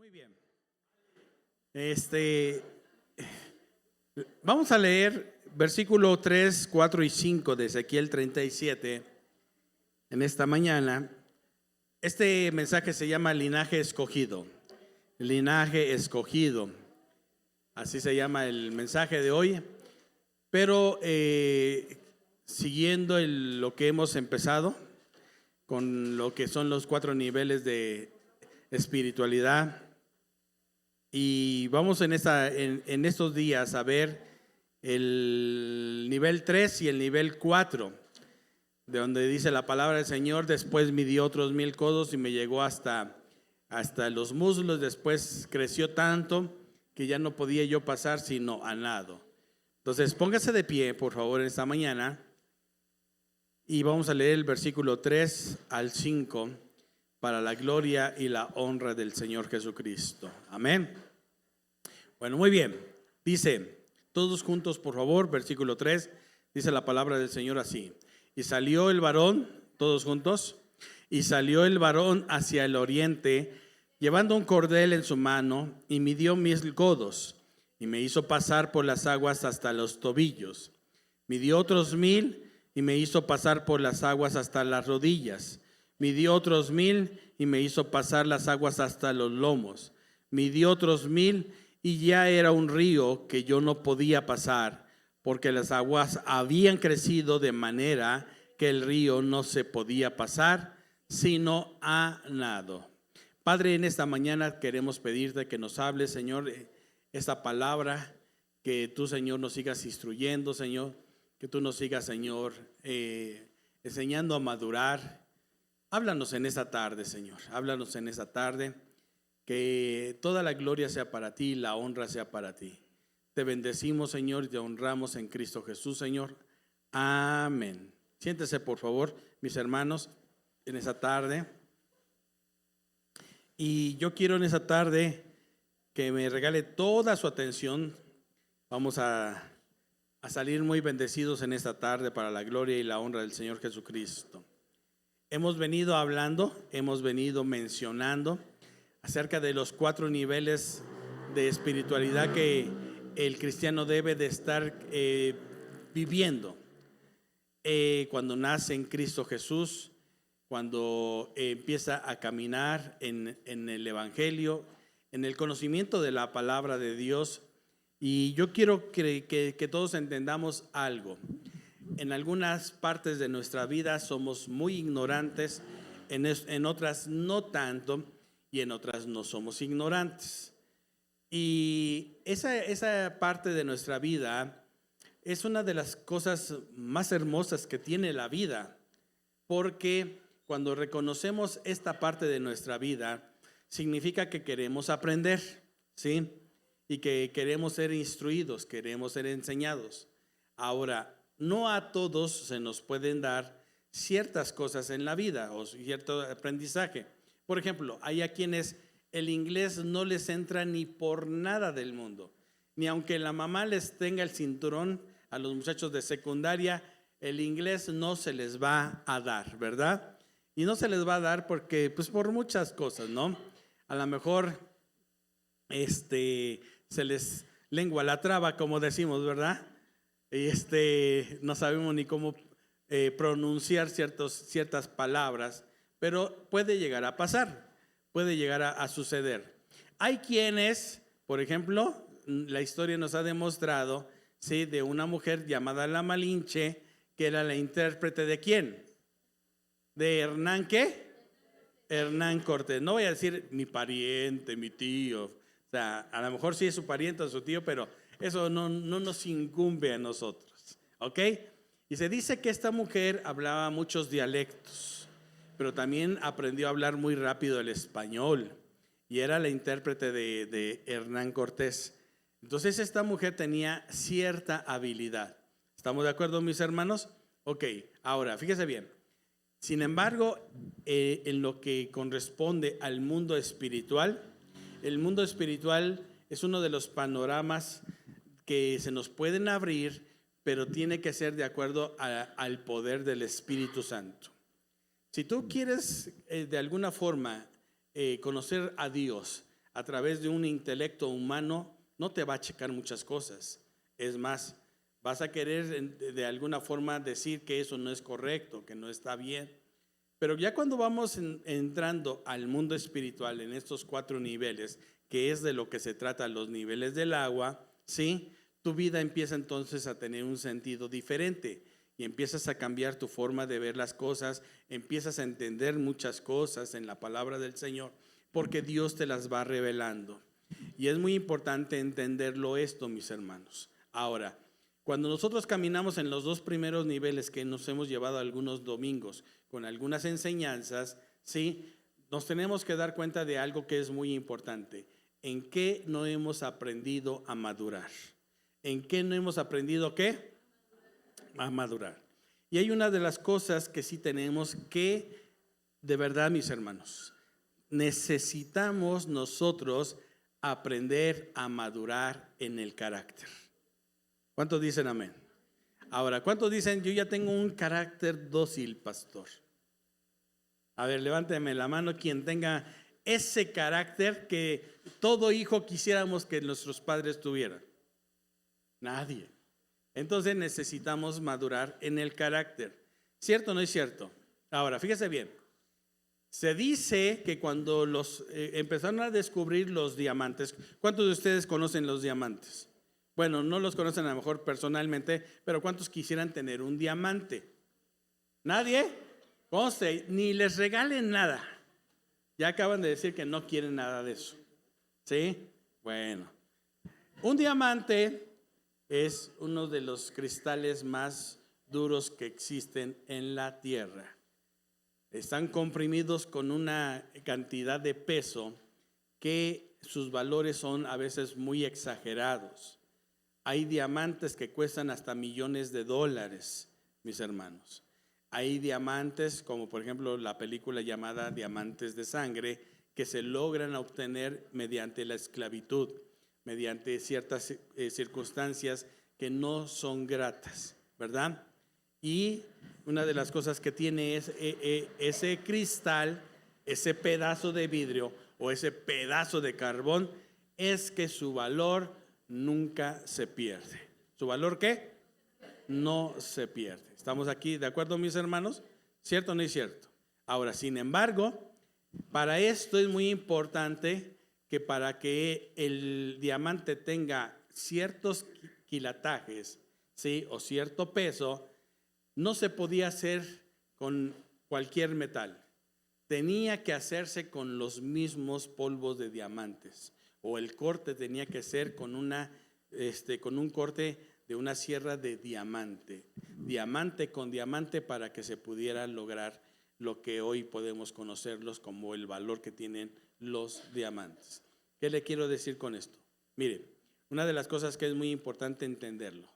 Muy bien. Vamos a leer versículo 3, 4 y 5 de Ezequiel 37 en esta mañana. Este mensaje se llama linaje escogido. Linaje escogido. Así se llama el mensaje de hoy. Pero siguiendo lo que hemos empezado con lo que son los 4 niveles de espiritualidad. Y vamos en estos días a ver el nivel 3 y el nivel 4, de donde dice la palabra del Señor: después midió otros 1000 codos y me llegó hasta los muslos. Después creció tanto que ya no podía yo pasar sino a nado. Entonces póngase de pie, por favor, esta mañana, y vamos a leer el versículo 3 al 5 para la gloria y la honra del Señor Jesucristo. Amén. Bueno, muy bien. Dice, todos juntos, por favor, versículo 3, dice la palabra del Señor así: y salió el varón, todos juntos, y salió el varón hacia el oriente, llevando un cordel en su mano, y midió 1000 codos, y me hizo pasar por las aguas hasta los tobillos. Midió otros 1000, y me hizo pasar por las aguas hasta las rodillas. Midió otros 1000, y me hizo pasar las aguas hasta los lomos. Midió otros 1000, y ya era un río que yo no podía pasar, porque las aguas habían crecido de manera que el río no se podía pasar, sino a nado. Padre, en esta mañana queremos pedirte que nos hables, Señor, esta palabra, que tú, Señor, nos sigas instruyendo, Señor, que tú nos sigas, Señor, enseñando a madurar. Háblanos en esta tarde, Señor, háblanos en esta tarde. Que toda la gloria sea para ti, la honra sea para ti. Te bendecimos, Señor, y te honramos en Cristo Jesús, Señor. Amén. Siéntese, por favor, mis hermanos, en esa tarde. Y yo quiero en esa tarde que me regale toda su atención. Vamos a salir muy bendecidos en esta tarde para la gloria y la honra del Señor Jesucristo. Hemos venido hablando, hemos venido mencionando acerca de los 4 niveles de espiritualidad que el cristiano debe de estar viviendo cuando nace en Cristo Jesús, cuando empieza a caminar en el Evangelio, en el conocimiento de la palabra de Dios. Y yo quiero que todos entendamos algo. En algunas partes de nuestra vida somos muy ignorantes, en otras no tanto, y en otras no somos ignorantes. Y esa parte de nuestra vida es una de las cosas más hermosas que tiene la vida, porque cuando reconocemos esta parte de nuestra vida, significa que queremos aprender, ¿sí? Y que queremos ser instruidos, queremos ser enseñados. Ahora, no a todos se nos pueden dar ciertas cosas en la vida o cierto aprendizaje. Por ejemplo, hay a quienes el inglés no les entra ni por nada del mundo, ni aunque la mamá les tenga el cinturón. A los muchachos de secundaria el inglés no se les va a dar, ¿verdad? Y no se les va a dar porque, pues, por muchas cosas, ¿no? A lo mejor se les lengua la traba, como decimos, ¿verdad? Y no sabemos ni cómo pronunciar ciertas palabras. Pero puede llegar a pasar, puede llegar a suceder. Hay quienes, por ejemplo, la historia nos ha demostrado, ¿sí?, de una mujer llamada la Malinche, que era la intérprete ¿de quién? De Hernán, ¿qué? Hernán Cortés. No voy a decir mi pariente, mi tío. O sea, a lo mejor sí es su pariente o su tío, pero eso no nos incumbe a nosotros, ¿ok? Y se dice que esta mujer hablaba muchos dialectos, pero también aprendió a hablar muy rápido el español, y era la intérprete de Hernán Cortés. Entonces esta mujer tenía cierta habilidad. ¿Estamos de acuerdo, mis hermanos? Ok, ahora fíjese bien. Sin embargo, en lo que corresponde al mundo espiritual, el mundo espiritual es uno de los panoramas que se nos pueden abrir, pero tiene que ser de acuerdo al poder del Espíritu Santo. Si tú quieres de alguna forma conocer a Dios, a través de un intelecto humano no te va a checar muchas cosas. Es más, vas a querer de alguna forma decir que eso no es correcto, que no está bien. Pero ya cuando vamos entrando al mundo espiritual en estos 4 niveles, que es de lo que se trata, los niveles del agua, ¿sí? Tu vida empieza entonces a tener un sentido diferente y empiezas a cambiar tu forma de ver las cosas, empiezas a entender muchas cosas en la palabra del Señor, porque Dios te las va revelando. Y es muy importante entenderlo esto, mis hermanos. Ahora, cuando nosotros caminamos en los 2 primeros niveles que nos hemos llevado algunos domingos con algunas enseñanzas, ¿sí? Nos tenemos que dar cuenta de algo que es muy importante. ¿En qué no hemos aprendido a madurar? ¿En qué no hemos aprendido qué? A madurar. Y hay una de las cosas que sí tenemos que, de verdad, mis hermanos, necesitamos nosotros aprender a madurar en el carácter. ¿Cuántos dicen amén? Ahora, ¿cuántos dicen yo ya tengo un carácter dócil, pastor? A ver, levánteme la mano quien tenga ese carácter que todo hijo quisiéramos que nuestros padres tuvieran. Nadie. Entonces necesitamos madurar en el carácter. ¿Cierto o no es cierto? Ahora, fíjese bien. Se dice que cuando empezaron a descubrir los diamantes, ¿cuántos de ustedes conocen los diamantes? Bueno, no los conocen a lo mejor personalmente, pero ¿cuántos quisieran tener un diamante? ¿Nadie? Conste, ni les regalen nada. Ya acaban de decir que no quieren nada de eso. ¿Sí? Bueno. Un diamante es uno de los cristales más duros que existen en la tierra. Están comprimidos con una cantidad de peso que sus valores son a veces muy exagerados. Hay diamantes que cuestan hasta millones de dólares, mis hermanos. Hay diamantes, como por ejemplo la película llamada Diamantes de Sangre, que se logran obtener mediante la esclavitud, mediante ciertas circunstancias que no son gratas, ¿verdad? Y una de las cosas que tiene es ese cristal, ese pedazo de vidrio o ese pedazo de carbón, es que su valor nunca se pierde. ¿Su valor qué? No se pierde. ¿Estamos aquí de acuerdo, mis hermanos? ¿Cierto o no es cierto? Ahora, sin embargo, para esto es muy importante que para que el diamante tenga ciertos quilatajes, ¿sí? O cierto peso, no se podía hacer con cualquier metal. Tenía que hacerse con los mismos polvos de diamantes, o el corte tenía que ser con un corte de una sierra de diamante, diamante con diamante, para que se pudiera lograr lo que hoy podemos conocerlos como el valor que tienen los diamantes. ¿Qué le quiero decir con esto? Mire, una de las cosas que es muy importante entenderlo.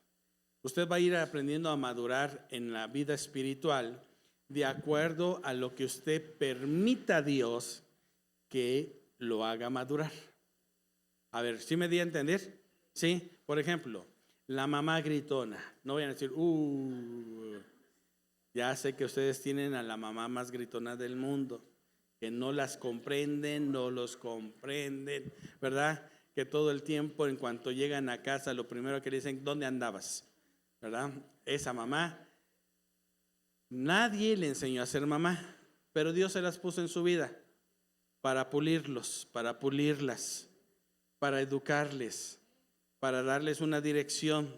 Usted va a ir aprendiendo a madurar en la vida espiritual de acuerdo a lo que usted permita a Dios que lo haga madurar. A ver, ¿sí me di a entender? Sí, por ejemplo, la mamá gritona. No vayan a decir, ya sé que ustedes tienen a la mamá más gritona del mundo, que no las comprenden, no los comprenden, ¿verdad? Que todo el tiempo, en cuanto llegan a casa, lo primero que le dicen, ¿dónde andabas? ¿Verdad? Esa mamá, nadie le enseñó a ser mamá, pero Dios se las puso en su vida para pulirlos, para pulirlas, para educarles, para darles una dirección.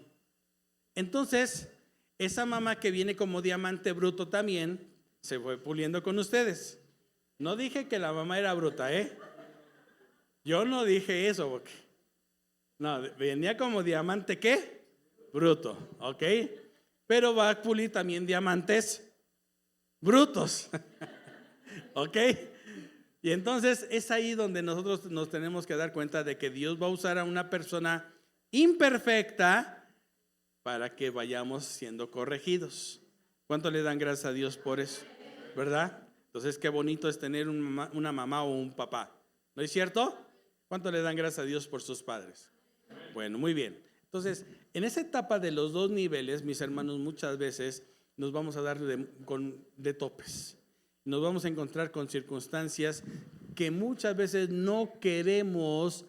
Entonces, esa mamá que viene como diamante bruto también se fue puliendo con ustedes. No dije que la mamá era bruta, Yo no dije eso, porque no, venía como diamante ¿qué? Bruto, ¿ok? Pero va a pulir también diamantes brutos, ¿ok? Y entonces es ahí donde nosotros nos tenemos que dar cuenta de que Dios va a usar a una persona imperfecta para que vayamos siendo corregidos. ¿Cuánto le dan gracias a Dios por eso? ¿Verdad? Entonces qué bonito es tener una mamá o un papá, ¿no es cierto? ¿Cuánto le dan gracias a Dios por sus padres? Bueno, muy bien. Entonces, en esa etapa de los 2 niveles, mis hermanos, muchas veces nos vamos a dar de topes. Nos vamos a encontrar con circunstancias que muchas veces no queremos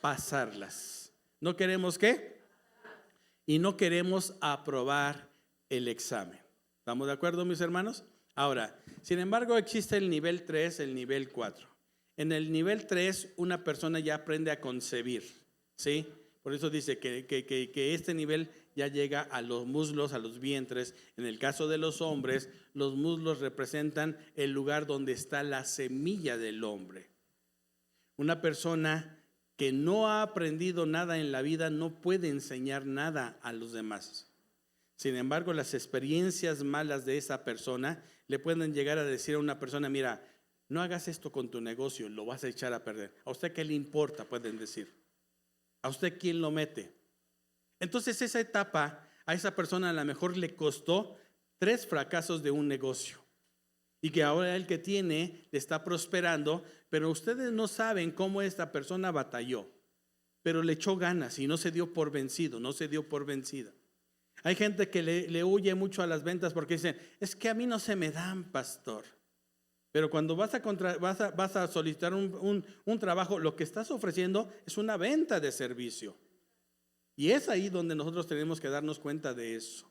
pasarlas. ¿No queremos qué? Y no queremos aprobar el examen. ¿Estamos de acuerdo, mis hermanos? Ahora, sin embargo, existe el nivel 3, el nivel 4. En el nivel 3, una persona ya aprende a concebir, ¿sí? Por eso dice que este nivel ya llega a los muslos, a los vientres. En el caso de los hombres, los muslos representan el lugar donde está la semilla del hombre. Una persona que no ha aprendido nada en la vida no puede enseñar nada a los demás. Sin embargo, las experiencias malas de esa persona le pueden llegar a decir a una persona: mira, no hagas esto con tu negocio, lo vas a echar a perder. ¿A usted qué le importa? Pueden decir. ¿A usted quién lo mete? Entonces esa etapa a esa persona a lo mejor le costó 3 fracasos de un negocio. Y que ahora el que tiene le está prosperando, pero ustedes no saben cómo esta persona batalló. Pero le echó ganas y no se dio por vencido, no se dio por vencida. Hay gente que le huye mucho a las ventas porque dicen: es que a mí no se me dan, pastor. Pero cuando vas a solicitar un trabajo, lo que estás ofreciendo es una venta de servicio. Y es ahí donde nosotros tenemos que darnos cuenta de eso.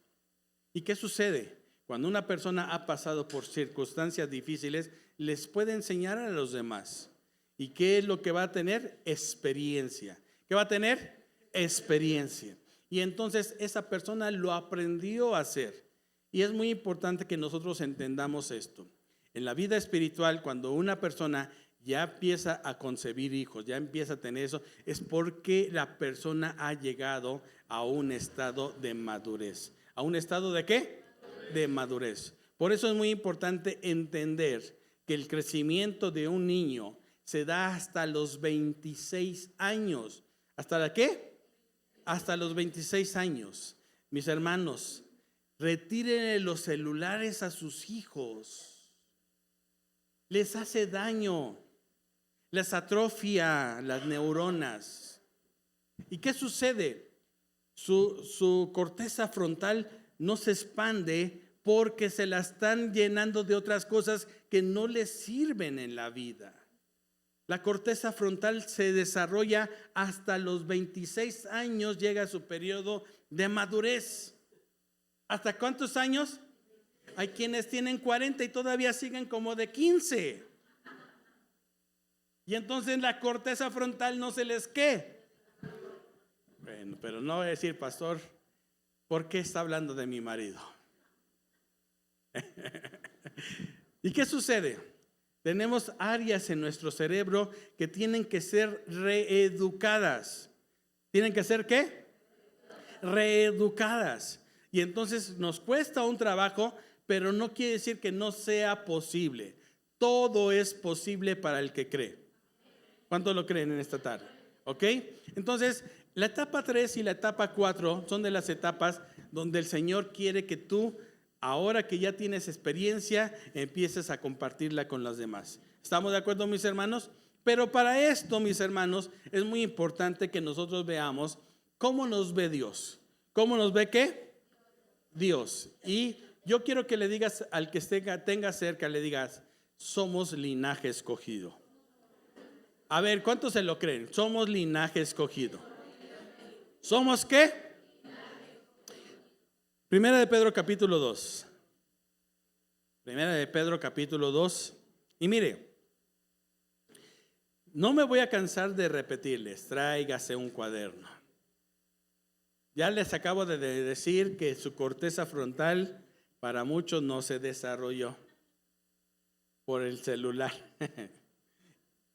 ¿Y qué sucede? Cuando una persona ha pasado por circunstancias difíciles, les puede enseñar a los demás. ¿Y qué es lo que va a tener? Experiencia. ¿Qué va a tener? Experiencia. Y entonces esa persona lo aprendió a hacer. Y es muy importante que nosotros entendamos esto. En la vida espiritual, cuando una persona ya empieza a concebir hijos, ya empieza a tener eso, es porque la persona ha llegado a un estado de madurez. ¿A un estado de qué? De madurez. Por eso es muy importante entender que el crecimiento de un niño se da hasta los 26 años. ¿Hasta la qué? Hasta los 26 años. Mis hermanos, retírenle los celulares a sus hijos. Les hace daño, les atrofia las neuronas. ¿Y qué sucede? Su corteza frontal no se expande porque se la están llenando de otras cosas que no les sirven en la vida. La corteza frontal se desarrolla hasta los 26 años, llega a su periodo de madurez. ¿Hasta cuántos años? Hay quienes tienen 40 y todavía siguen como de 15. Y entonces la corteza frontal no se les ¿qué? Bueno, pero no voy a decir: pastor, ¿por qué está hablando de mi marido? ¿Y qué sucede? Tenemos áreas en nuestro cerebro que tienen que ser reeducadas. ¿Tienen que ser qué? Reeducadas. Y entonces nos cuesta un trabajo, pero no quiere decir que no sea posible. Todo es posible para el que cree. ¿Cuántos lo creen en esta tarde? ¿Ok? Entonces, la etapa 3 y la etapa 4 son de las etapas donde el Señor quiere que tú, ahora que ya tienes experiencia, empieces a compartirla con los demás. ¿Estamos de acuerdo, mis hermanos? Pero para esto, mis hermanos, es muy importante que nosotros veamos cómo nos ve Dios. ¿Cómo nos ve qué? Dios. Y yo quiero que le digas al que tenga cerca, le digas: somos linaje escogido. A ver, ¿cuántos se lo creen? Somos linaje escogido. ¿Somos qué? Primera de Pedro capítulo 2. Primera de Pedro capítulo 2. Y mire, no me voy a cansar de repetirles: tráigase un cuaderno. Ya les acabo de decir que su corteza frontal para muchos no se desarrolló por el celular.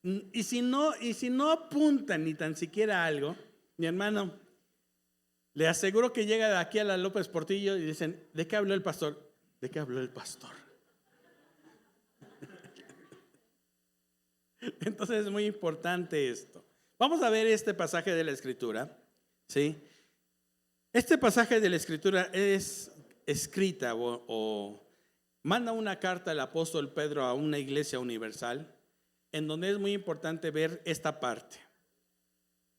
Y si no apuntan ni tan siquiera algo, mi hermano, le aseguro que llega de aquí a la López Portillo y dicen: ¿de qué habló el pastor? ¿De qué habló el pastor? Entonces es muy importante esto. Vamos a ver este pasaje de la Escritura, ¿sí? Este pasaje de la Escritura es escrita o manda una carta el apóstol Pedro a una iglesia universal, en donde es muy importante ver esta parte.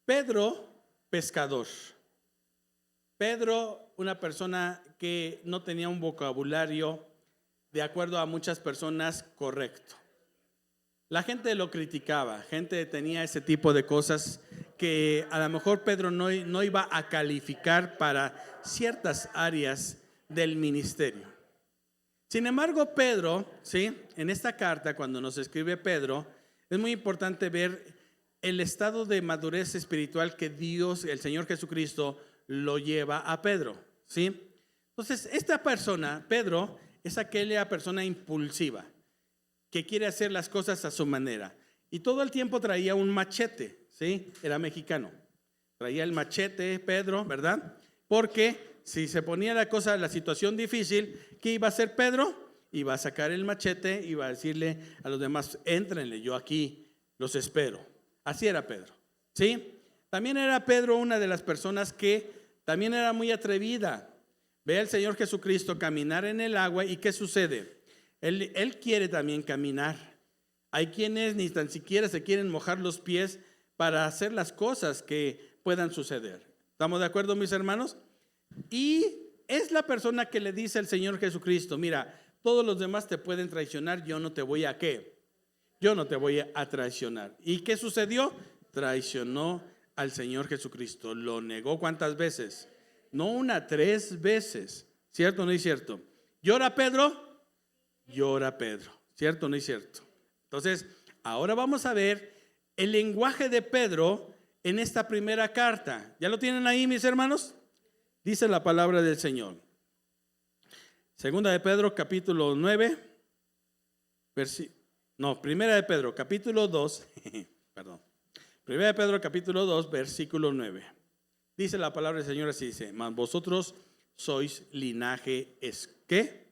Pedro, pescador. Pedro, una persona que no tenía un vocabulario, de acuerdo a muchas personas, correcto. La gente lo criticaba, gente tenía ese tipo de cosas que a lo mejor Pedro no iba a calificar para ciertas áreas del ministerio. Sin embargo, Pedro, ¿sí? En esta carta, cuando nos escribe Pedro, es muy importante ver el estado de madurez espiritual que Dios, el Señor Jesucristo, lo lleva a Pedro, ¿sí? Entonces, esta persona, Pedro, es aquella persona impulsiva que quiere hacer las cosas a su manera. Y todo el tiempo traía un machete, ¿sí? Era mexicano. Traía el machete, Pedro, ¿verdad? Porque si se ponía la situación difícil, ¿qué iba a hacer Pedro? Iba a sacar el machete, iba a decirle a los demás, éntrenle, yo aquí los espero. Así era Pedro, ¿sí? También era Pedro una de las personas que también era muy atrevida. Ve al Señor Jesucristo caminar en el agua y ¿qué sucede? Él quiere también caminar. Hay quienes ni tan siquiera se quieren mojar los pies para hacer las cosas que puedan suceder. ¿Estamos de acuerdo, mis hermanos? Y es la persona que le dice al Señor Jesucristo, mira, todos los demás te pueden traicionar, yo no te voy a ¿qué? Yo no te voy a traicionar. ¿Y qué sucedió? Traicionó al Señor Jesucristo. Lo negó ¿cuántas veces? No una, 3 veces. ¿Cierto o no es cierto? ¿Llora Pedro? Llora Pedro, ¿cierto o no es cierto? Entonces, ahora vamos a ver el lenguaje de Pedro en esta primera carta. ¿Ya lo tienen ahí, mis hermanos? Dice la palabra del Señor. Segunda de Pedro, capítulo 9, Primera de Pedro, capítulo 2, perdón. Primera de Pedro, capítulo 2, versículo 9. Dice la palabra del Señor así, dice, mas vosotros sois linaje, ¿qué?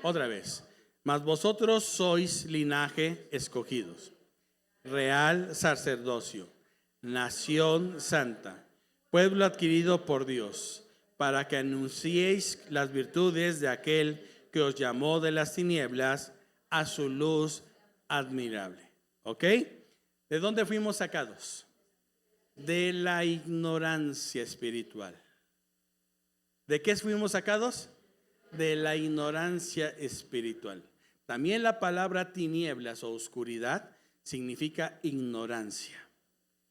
Otra vez. Mas vosotros sois linaje escogidos, real sacerdocio, nación santa, pueblo adquirido por Dios, para que anunciéis las virtudes de aquel que os llamó de las tinieblas a su luz admirable. ¿Ok? ¿De dónde fuimos sacados? De la ignorancia espiritual. ¿De qué fuimos sacados? De la ignorancia espiritual. También la palabra tinieblas o oscuridad significa ignorancia.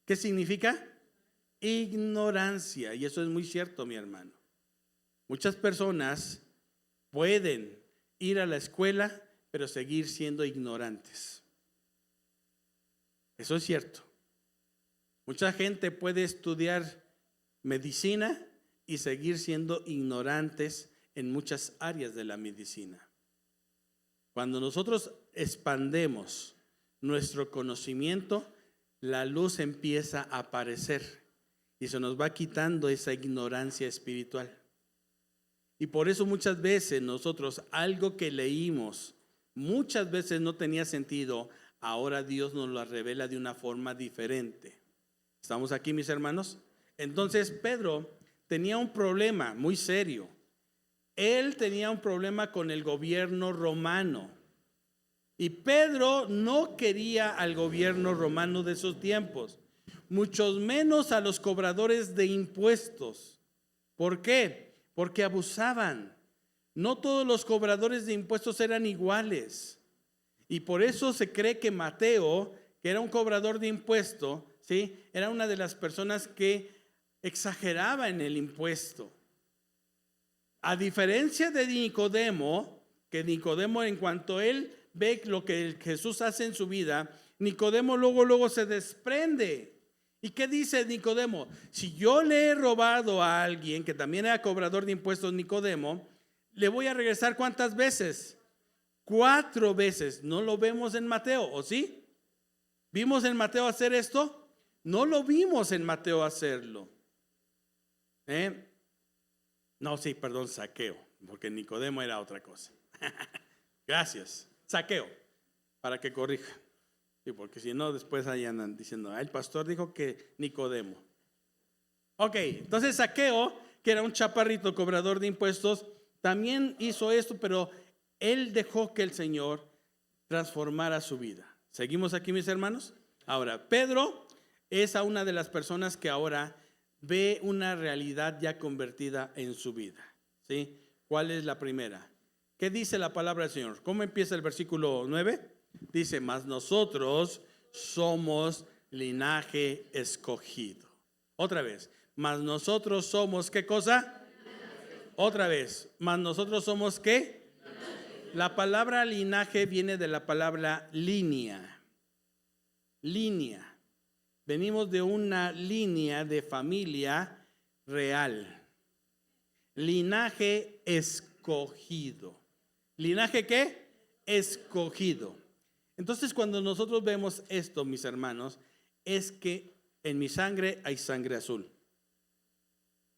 ¿Qué significa? Ignorancia. Y eso es muy cierto, mi hermano. Muchas personas pueden ir a la escuela, pero seguir siendo ignorantes. Eso es cierto. Mucha gente puede estudiar medicina y seguir siendo ignorantes en muchas áreas de la medicina. Cuando nosotros expandemos nuestro conocimiento, la luz empieza a aparecer y se nos va quitando esa ignorancia espiritual. Y por eso muchas veces nosotros algo que leímos, muchas veces no tenía sentido, ahora Dios nos lo revela de una forma diferente. ¿Estamos aquí, mis hermanos? Entonces Pedro tenía un problema muy serio. Él tenía un problema con el gobierno romano. Y Pedro no quería al gobierno romano de esos tiempos, mucho menos a los cobradores de impuestos. ¿Por qué? Porque abusaban. No todos los cobradores de impuestos eran iguales. Y por eso se cree que Mateo, que era un cobrador de impuestos, ¿sí?, era una de las personas que exageraba en el impuesto. A diferencia de Nicodemo, que Nicodemo, en cuanto él ve lo que Jesús hace en su vida, Nicodemo luego se desprende. ¿Y qué dice Nicodemo? Si yo le he robado a alguien que también era cobrador de impuestos, Nicodemo, le voy a regresar ¿cuántas veces? 4 veces. ¿No lo vemos en Mateo, o sí? ¿Vimos en Mateo hacer esto? No lo vimos en Mateo hacerlo. No, sí, perdón, Zaqueo, porque Nicodemo era otra cosa. Gracias, Zaqueo, para que corrija. Sí, porque si no, después ahí andan diciendo, el pastor dijo que Nicodemo. Ok, entonces Zaqueo, que era un chaparrito cobrador de impuestos, también hizo esto, pero él dejó que el Señor transformara su vida. ¿Seguimos aquí, mis hermanos? Ahora, Pedro es a una de las personas que ahora ve una realidad ya convertida en su vida. ¿Sí? ¿Cuál es la primera? ¿Qué dice la palabra del Señor? ¿Cómo empieza el versículo 9? Dice, mas nosotros somos linaje escogido. Otra vez, mas nosotros somos, ¿qué cosa? Otra vez, mas nosotros somos, ¿qué? La palabra linaje viene de la palabra línea. Línea. Venimos de una línea de familia real. Linaje escogido. ¿Linaje qué? Escogido. Entonces, cuando nosotros vemos esto, mis hermanos, es que en mi sangre hay sangre azul.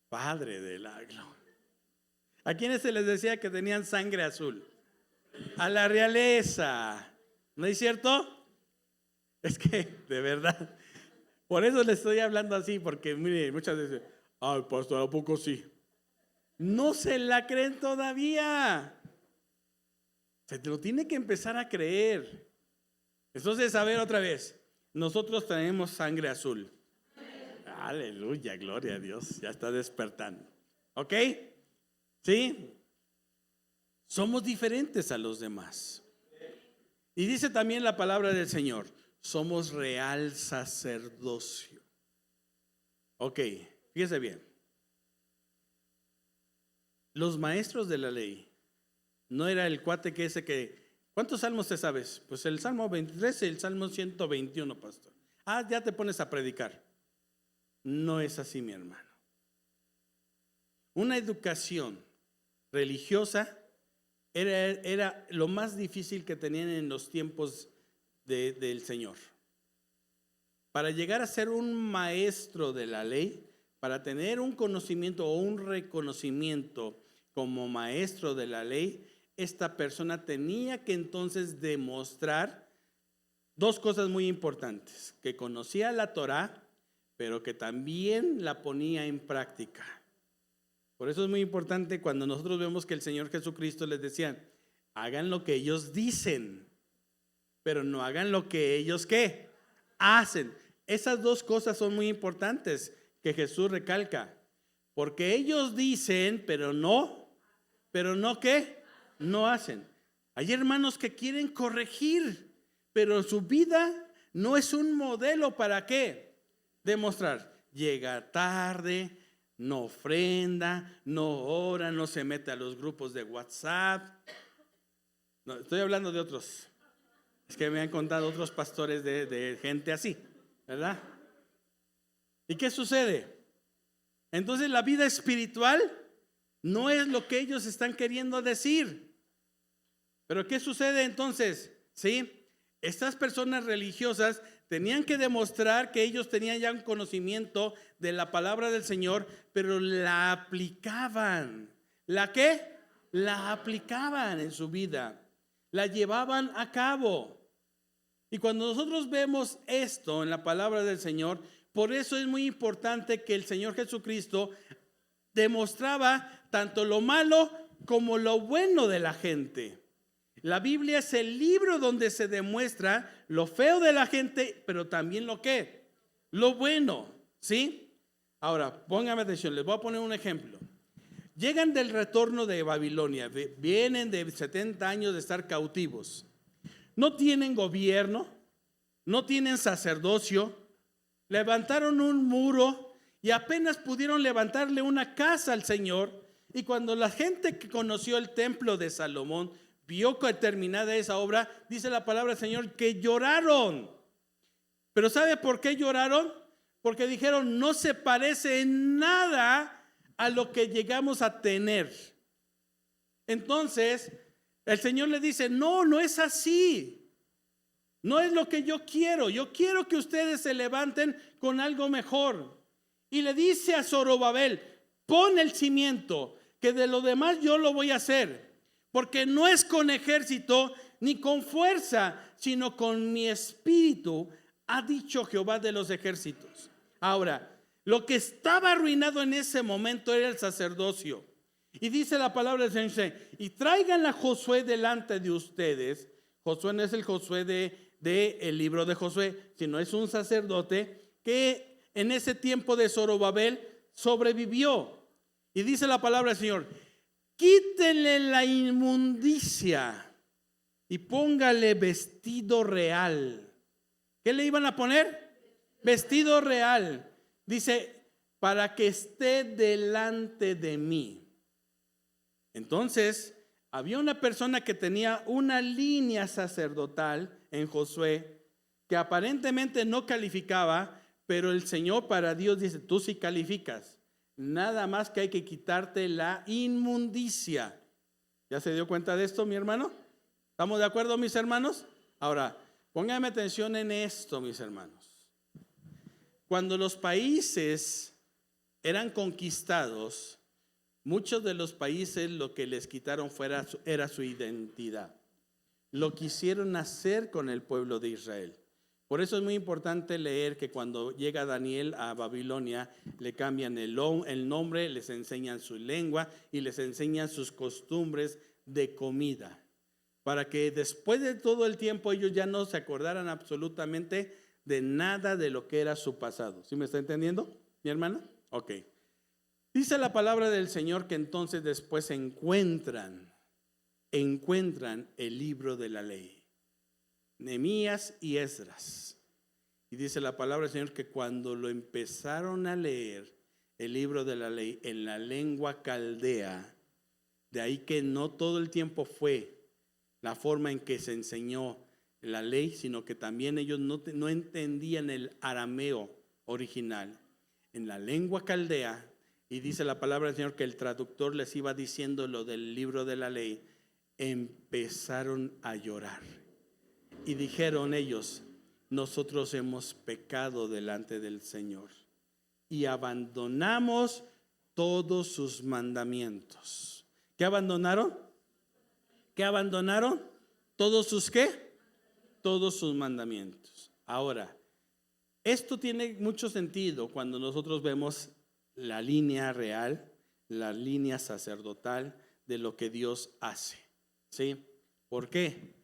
Padre del agro. ¿A quiénes se les decía que tenían sangre azul? A la realeza. ¿No es cierto? Es que, de verdad, por eso les estoy hablando así, porque mire, muchas veces, ay, pastor, ¿a poco sí? No se la creen todavía. Se te lo tiene que empezar a creer. Entonces, a ver otra vez, nosotros tenemos sangre azul. Aleluya, gloria a Dios, ya está despertando. ¿Ok? ¿Sí? Somos diferentes a los demás. Y dice también la palabra del Señor, somos real sacerdocio. Ok, fíjese bien. Los maestros de la ley, no era el cuate que ese que... ¿Cuántos salmos te sabes? Pues el Salmo 23 y el Salmo 121, pastor. Ah, ya te pones a predicar. No es así, mi hermano. Una educación religiosa era lo más difícil que tenían en los tiempos del Señor. Para llegar a ser un maestro de la ley, para tener un conocimiento o un reconocimiento como maestro de la ley, esta persona tenía que entonces demostrar dos cosas muy importantes: que conocía la Torá, pero que también la ponía en práctica. Por eso es muy importante cuando nosotros vemos que el Señor Jesucristo les decía, hagan lo que ellos dicen, pero no hagan lo que ellos ¿qué? Hacen. Esas dos cosas son muy importantes que Jesús recalca, porque ellos dicen, pero no ¿qué? No hacen. Hay hermanos que quieren corregir, pero su vida no es un modelo para ¿qué? Demostrar. Llega tarde, no ofrenda, no ora, no se mete a los grupos de WhatsApp. No, estoy hablando de otros. Es que me han contado otros pastores de gente así, ¿verdad? ¿Y qué sucede? Entonces la vida espiritual no es lo que ellos están queriendo decir. Pero ¿qué sucede entonces? ¿Sí? Estas personas religiosas tenían que demostrar que ellos tenían ya un conocimiento de la palabra del Señor, pero la aplicaban. ¿La qué? La aplicaban en su vida. La llevaban a cabo. Y cuando nosotros vemos esto en la palabra del Señor, por eso es muy importante que el Señor Jesucristo demostraba tanto lo malo como lo bueno de la gente. La Biblia es el libro donde se demuestra lo feo de la gente, pero también lo que, lo bueno, ¿sí? Ahora, póngame atención, les voy a poner un ejemplo. Llegan del retorno de Babilonia, vienen de 70 años de estar cautivos. No tienen gobierno, no tienen sacerdocio, levantaron un muro y apenas pudieron levantarle una casa al Señor. Y cuando la gente que conoció el templo de Salomón vio que terminada esa obra, dice la palabra del Señor que lloraron. Pero ¿sabe por qué lloraron? Porque dijeron, no se parece en nada a lo que llegamos a tener. Entonces, el Señor le dice, no es así. No es lo que yo quiero. Yo quiero que ustedes se levanten con algo mejor. Y le dice a Zorobabel, pon el cimiento, que de lo demás yo lo voy a hacer. Porque no es con ejército ni con fuerza, sino con mi espíritu, ha dicho Jehová de los ejércitos. Ahora, lo que estaba arruinado en ese momento era el sacerdocio. Y dice la palabra del Señor, y traigan a Josué delante de ustedes. Josué no es el Josué de el libro de Josué, sino es un sacerdote que en ese tiempo de Zorobabel sobrevivió. Y dice la palabra del Señor, quítenle la inmundicia y póngale vestido real. ¿Qué le iban a poner? Vestido real. Dice, para que esté delante de mí. Entonces, había una persona que tenía una línea sacerdotal en Josué que aparentemente no calificaba, pero el Señor para Dios dice, tú sí calificas. Nada más que hay que quitarte la inmundicia. ¿Ya se dio cuenta de esto, mi hermano? ¿Estamos de acuerdo, mis hermanos? Ahora, pónganme atención en esto, mis hermanos. Cuando los países eran conquistados, muchos de los países lo que les quitaron era su identidad. Lo quisieron hacer con el pueblo de Israel. Por eso es muy importante leer que cuando llega Daniel a Babilonia, le cambian el nombre, les enseñan su lengua y les enseñan sus costumbres de comida. Para que después de todo el tiempo ellos ya no se acordaran absolutamente de nada de lo que era su pasado. ¿Sí me está entendiendo, mi hermana? Ok. Dice la palabra del Señor que entonces después encuentran el libro de la ley. Nehemías y Esdras. Y dice la palabra del Señor que cuando lo empezaron a leer el libro de la ley en la lengua caldea, de ahí que no todo el tiempo fue la forma en que se enseñó la ley, sino que también ellos no entendían el arameo original. En la lengua caldea, y dice la palabra del Señor que el traductor les iba diciendo lo del libro de la ley, empezaron a llorar. Y dijeron ellos, nosotros hemos pecado delante del Señor y abandonamos todos sus mandamientos. ¿Qué abandonaron? ¿Qué abandonaron? ¿Todos sus qué? Todos sus mandamientos. Ahora, esto tiene mucho sentido cuando nosotros vemos la línea real, la línea sacerdotal de lo que Dios hace. ¿Sí? ¿Por qué?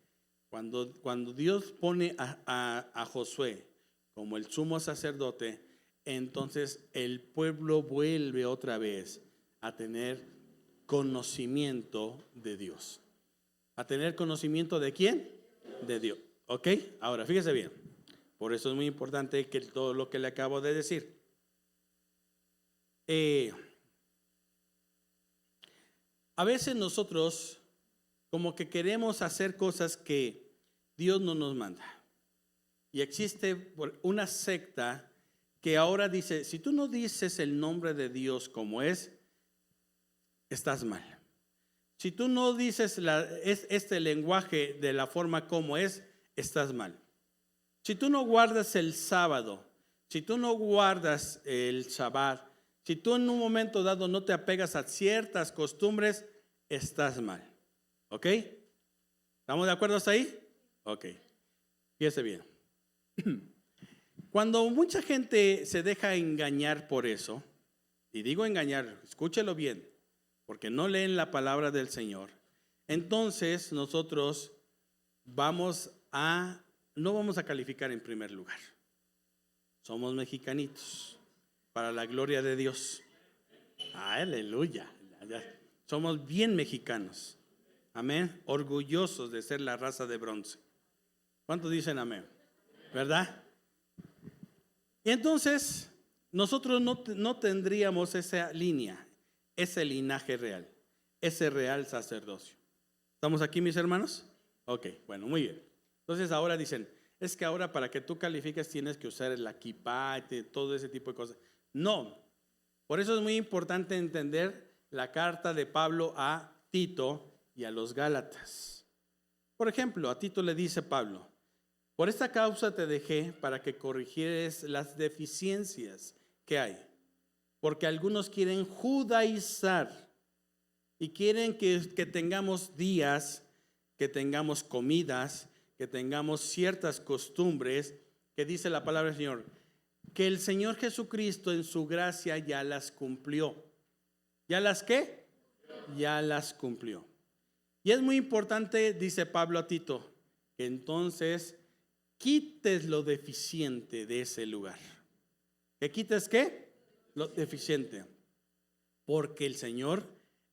Cuando Dios pone a Josué como el sumo sacerdote, entonces el pueblo vuelve otra vez a tener conocimiento de Dios. ¿A tener conocimiento de quién? De Dios. ¿Ok? Ahora, fíjese bien. Por eso es muy importante que todo lo que le acabo de decir. A veces nosotros como que queremos hacer cosas que Dios no nos manda. Y existe una secta que ahora dice, si tú no dices el nombre de Dios como es, estás mal. Si tú no dices este lenguaje de la forma como es, estás mal. Si tú no guardas el sábado, si tú no guardas el Shabbat, si tú en un momento dado no te apegas a ciertas costumbres, estás mal. ¿Ok? ¿Estamos de acuerdo hasta ahí? Ok. Fíjese bien. Cuando mucha gente se deja engañar por eso, y digo engañar, escúchelo bien, porque no leen la palabra del Señor, entonces nosotros no vamos a calificar en primer lugar. Somos mexicanitos, para la gloria de Dios. Aleluya. Somos bien mexicanos. Amén. Orgullosos de ser la raza de bronce. ¿Cuántos dicen amén? ¿Verdad? Y entonces nosotros no tendríamos esa línea, ese linaje real, ese real sacerdocio. ¿Estamos aquí, mis hermanos? Ok, bueno, muy bien. Entonces ahora dicen, es que ahora para que tú califiques tienes que usar el kipá, todo ese tipo de cosas. No, por eso es muy importante entender la carta de Pablo a Tito y a los Gálatas. Por ejemplo, a Tito le dice Pablo, por esta causa te dejé para que corrigieres las deficiencias que hay, porque algunos quieren judaizar y quieren que tengamos días, que tengamos comidas, que tengamos ciertas costumbres, que dice la palabra del Señor, que el Señor Jesucristo en su gracia ya las cumplió. ¿Ya las qué? Ya las cumplió. Y es muy importante, dice Pablo a Tito, que entonces quites lo deficiente de ese lugar. ¿Que quites qué? Lo deficiente. Porque el Señor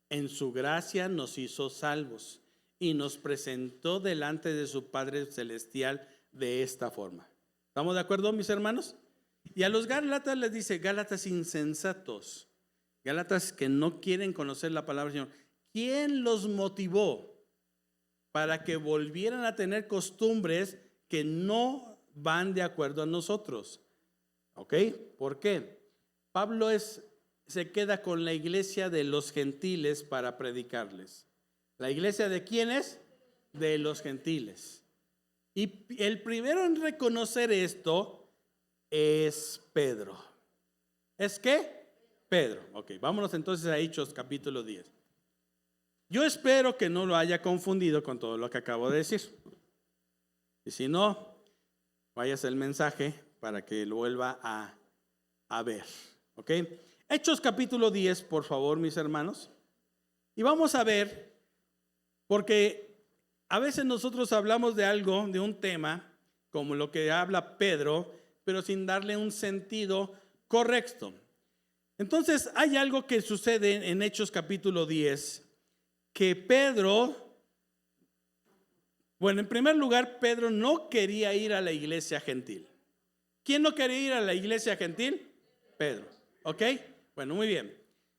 en su gracia nos hizo salvos y nos presentó delante de su Padre Celestial de esta forma. ¿Estamos de acuerdo, mis hermanos? Y a los Gálatas les dice, Gálatas insensatos, Gálatas que no quieren conocer la palabra del Señor. ¿Quién los motivó para que volvieran a tener costumbres que no van de acuerdo a nosotros? ¿Ok? ¿Por qué? Pablo se queda con la iglesia de los gentiles para predicarles. ¿La iglesia de quién es? De los gentiles. Y el primero en reconocer esto es Pedro. ¿Es qué? Pedro. Ok, vámonos entonces a Hechos capítulo 10. Yo espero que no lo haya confundido con todo lo que acabo de decir. Y si no, váyase el mensaje para que lo vuelva a ver. ¿Ok? Hechos capítulo 10, por favor, mis hermanos. Y vamos a ver, porque a veces nosotros hablamos de algo, de un tema, como lo que habla Pedro, pero sin darle un sentido correcto. Entonces, hay algo que sucede en Hechos capítulo 10, que Pedro, bueno, en primer lugar, Pedro no quería ir a la iglesia gentil. ¿Quién no quería ir a la iglesia gentil? Pedro. ¿Ok? Bueno, muy bien.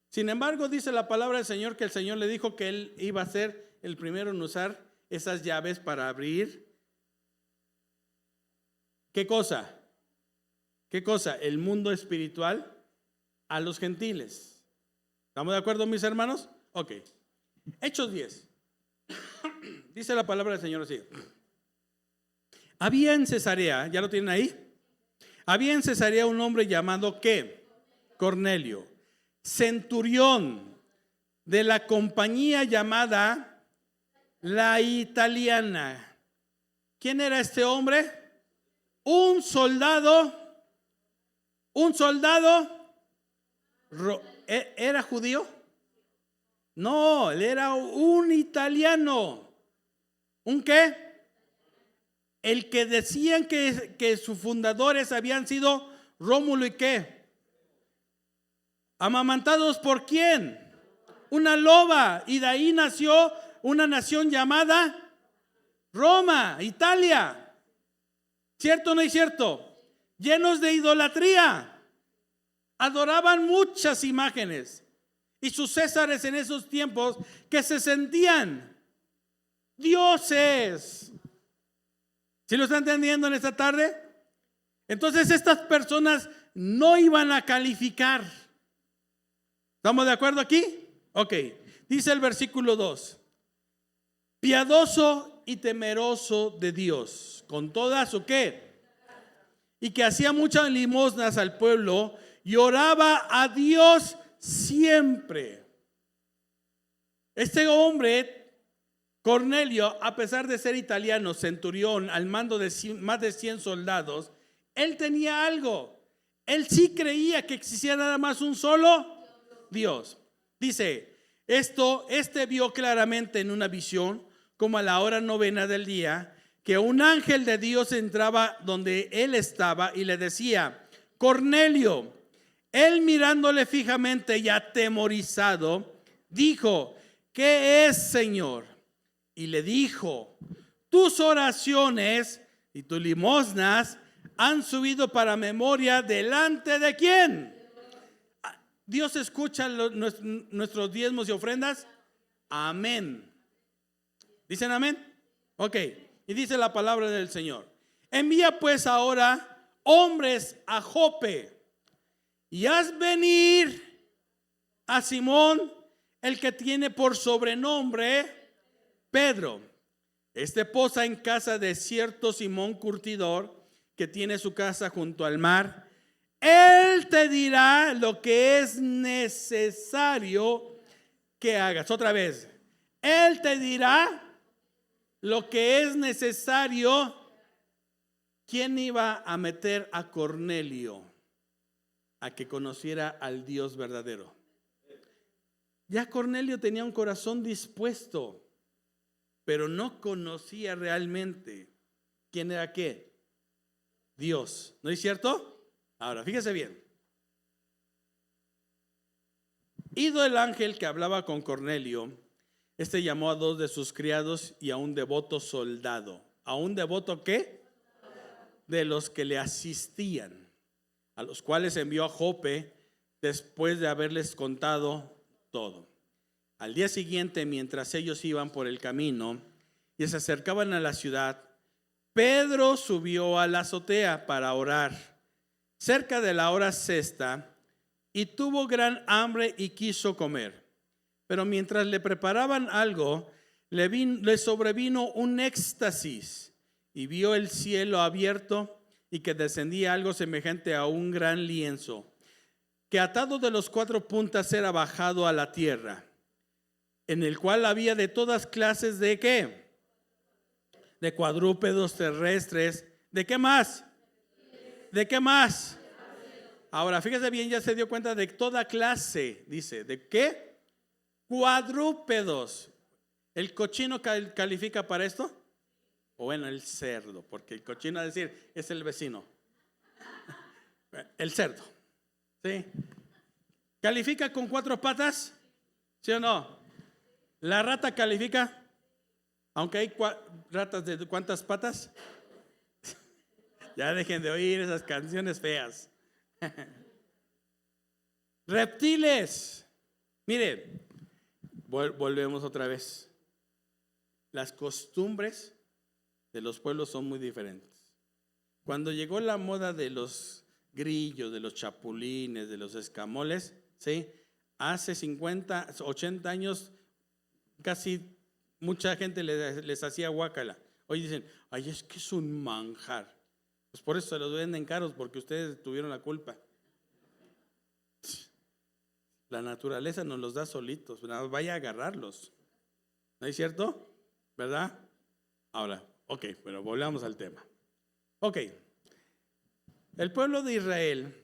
Sin embargo, dice la palabra del Señor que el Señor le dijo que él iba a ser el primero en usar esas llaves para abrir. ¿Qué cosa? ¿Qué cosa? El mundo espiritual a los gentiles. ¿Estamos de acuerdo, mis hermanos? Ok. Hechos 10. Dice la palabra del Señor así. Había en Cesarea, ¿ya lo tienen ahí? Había en Cesarea un hombre llamado ¿qué? Cornelio, centurión de la compañía llamada La Italiana. ¿Quién era este hombre? Un soldado. ¿Era judío? No, él era un italiano. ¿Un qué? El que decían que sus fundadores habían sido Rómulo y ¿qué? ¿Amamantados por quién? Una loba. Y de ahí nació una nación llamada Roma, Italia. ¿Cierto o no es cierto? Llenos de idolatría. Adoraban muchas imágenes. Y sus césares en esos tiempos que se sentían dioses. ¿Sí lo están entendiendo en esta tarde? Entonces estas personas no iban a calificar. ¿Estamos de acuerdo aquí? Ok. Dice el versículo 2. Piadoso y temeroso de Dios, con toda su ¿qué? Y que hacía muchas limosnas al pueblo y oraba a Dios siempre. Este hombre, Cornelio, a pesar de ser italiano, centurión, al mando de más de 100 soldados, él tenía algo. Él sí creía que existía nada más un solo Dios. Dice, este vio claramente en una visión, como a la hora novena del día, que un ángel de Dios entraba donde él estaba y le decía, Cornelio. Él mirándole fijamente y atemorizado, dijo, ¿qué es, Señor? Y le dijo, tus oraciones y tus limosnas han subido para memoria delante de ¿quién? ¿Dios escucha nuestros diezmos y ofrendas? Amén. ¿Dicen amén? Ok. Y dice la palabra del Señor. Envía pues ahora hombres a Jope y haz venir a Simón, el que tiene por sobrenombre Pedro. Este posa en casa de cierto Simón curtidor, que tiene su casa junto al mar. Él te dirá lo que es necesario que hagas. Otra vez. Él te dirá lo que es necesario. ¿Quién iba a meter a Cornelio a que conociera al Dios verdadero? Ya Cornelio tenía un corazón dispuesto, pero no conocía realmente quién era qué. Dios. ¿No es cierto? Ahora, fíjese bien. Ido el ángel que hablaba con Cornelio, Este llamó a 2 de sus criados y a un devoto soldado. ¿A un devoto qué? De los que le asistían, a los cuales envió a Jope después de haberles contado todo. Al día siguiente, mientras ellos iban por el camino y se acercaban a la ciudad, Pedro subió a la azotea para orar cerca de la hora sexta y tuvo gran hambre y quiso comer. Pero mientras le preparaban algo, le sobrevino un éxtasis y vio el cielo abierto y que descendía algo semejante a un gran lienzo, que atado de los 4 puntas era bajado a la tierra, en el cual había de todas clases de ¿qué? De cuadrúpedos terrestres. ¿De qué más? ¿De qué más? Ahora, fíjese bien, ya se dio cuenta de toda clase, dice. ¿De qué? Cuadrúpedos. ¿El cochino califica para esto? O bueno, el cerdo, porque el cochino, es decir, es el vecino. El cerdo, ¿sí? ¿Califica con 4 patas? ¿Sí o no? ¿La rata califica? Aunque hay ratas de ¿cuántas patas? Ya dejen de oír esas canciones feas. Reptiles. Mire, volvemos otra vez. Las costumbres de los pueblos son muy diferentes. Cuando llegó la moda de los grillos, de los chapulines, de los escamoles, ¿sí? Hace 50, 80 años, casi mucha gente les hacía guácala. Hoy dicen, ay, es que es un manjar. Pues por eso se los venden caros, porque ustedes tuvieron la culpa. La naturaleza nos los da solitos, vaya a agarrarlos. ¿No es cierto? ¿Verdad? Ahora, ok, pero volvamos al tema. Ok, el pueblo de Israel,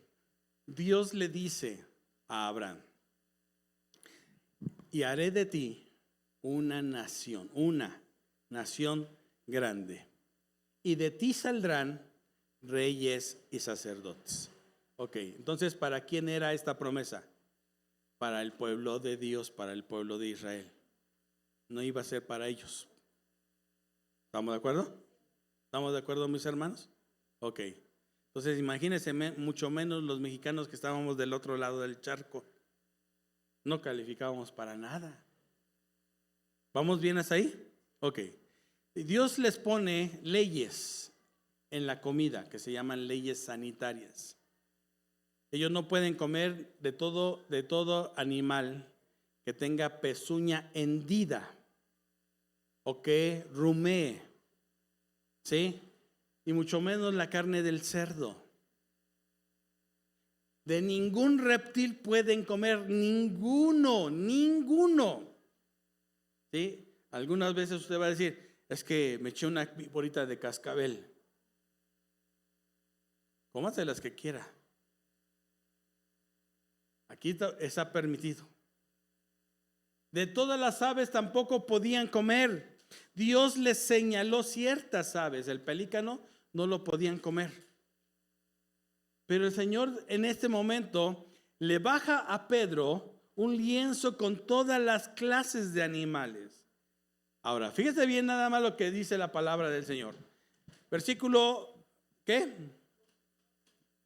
Dios le dice a Abraham, y haré de ti una nación grande, y de ti saldrán reyes y sacerdotes. Ok, entonces, ¿para quién era esta promesa? Para el pueblo de Dios, para el pueblo de Israel. No iba a ser para ellos. ¿Estamos de acuerdo? ¿Estamos de acuerdo, mis hermanos? Ok, entonces imagínense mucho menos los mexicanos que estábamos del otro lado del charco. No calificábamos para nada. ¿Vamos bien hasta ahí? Ok. Dios les pone leyes en la comida que se llaman leyes sanitarias. Ellos no pueden comer de todo animal que tenga pezuña hendida o que rumee, ¿sí? Y mucho menos la carne del cerdo. De ningún reptil pueden comer, ninguno. ¿Sí? Algunas veces usted va a decir, es que me eché una víborita de cascabel. Cómase las que quiera. Aquí está permitido. De todas las aves tampoco podían comer. Dios les señaló ciertas aves. El pelícano no lo podían comer. Pero el Señor en este momento le baja a Pedro un lienzo con todas las clases de animales. Ahora, fíjese bien nada más lo que dice la palabra del Señor. Versículo, ¿qué?